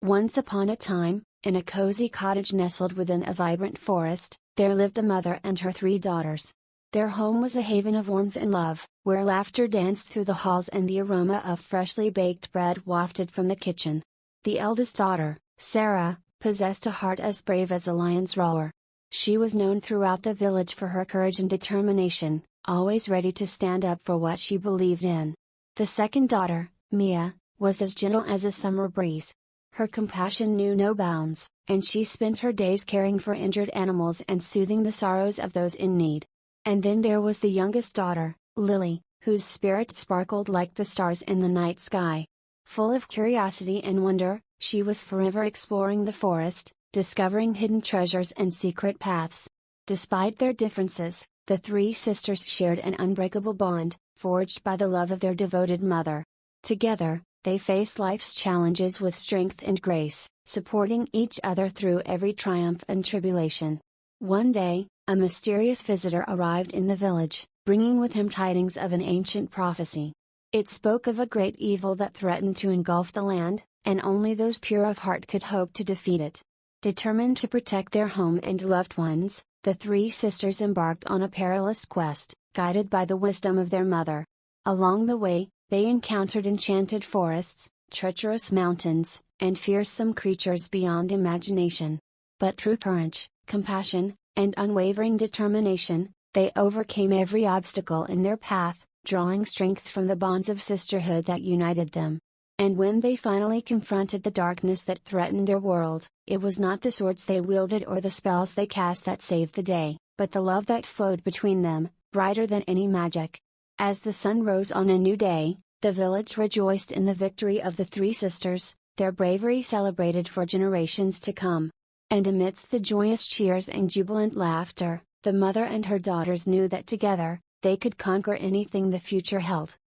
Once upon a time, in a cozy cottage nestled within a vibrant forest, there lived a mother and her 3 daughters. Their home was a haven of warmth and love, where laughter danced through the halls and the aroma of freshly baked bread wafted from the kitchen. The eldest daughter, Sarah, possessed a heart as brave as a lion's roar. She was known throughout the village for her courage and determination, always ready to stand up for what she believed in. The second daughter, Mia, was as gentle as a summer breeze. Her compassion knew no bounds, and she spent her days caring for injured animals and soothing the sorrows of those in need. And then there was the youngest daughter, Lily, whose spirit sparkled like the stars in the night sky. Full of curiosity and wonder, she was forever exploring the forest, discovering hidden treasures and secret paths. Despite their differences, the 3 sisters shared an unbreakable bond, forged by the love of their devoted mother. Together, they faced life's challenges with strength and grace, supporting each other through every triumph and tribulation. One day, a mysterious visitor arrived in the village, bringing with him tidings of an ancient prophecy. It spoke of a great evil that threatened to engulf the land, and only those pure of heart could hope to defeat it. Determined to protect their home and loved ones, the 3 sisters embarked on a perilous quest, guided by the wisdom of their mother. Along the way, they encountered enchanted forests, treacherous mountains, and fearsome creatures beyond imagination. But through courage, compassion, and unwavering determination, they overcame every obstacle in their path, drawing strength from the bonds of sisterhood that united them. And when they finally confronted the darkness that threatened their world, it was not the swords they wielded or the spells they cast that saved the day, but the love that flowed between them, brighter than any magic. As the sun rose on a new day, the village rejoiced in the victory of the 3 sisters, their bravery celebrated for generations to come. And amidst the joyous cheers and jubilant laughter, the mother and her daughters knew that together, they could conquer anything the future held.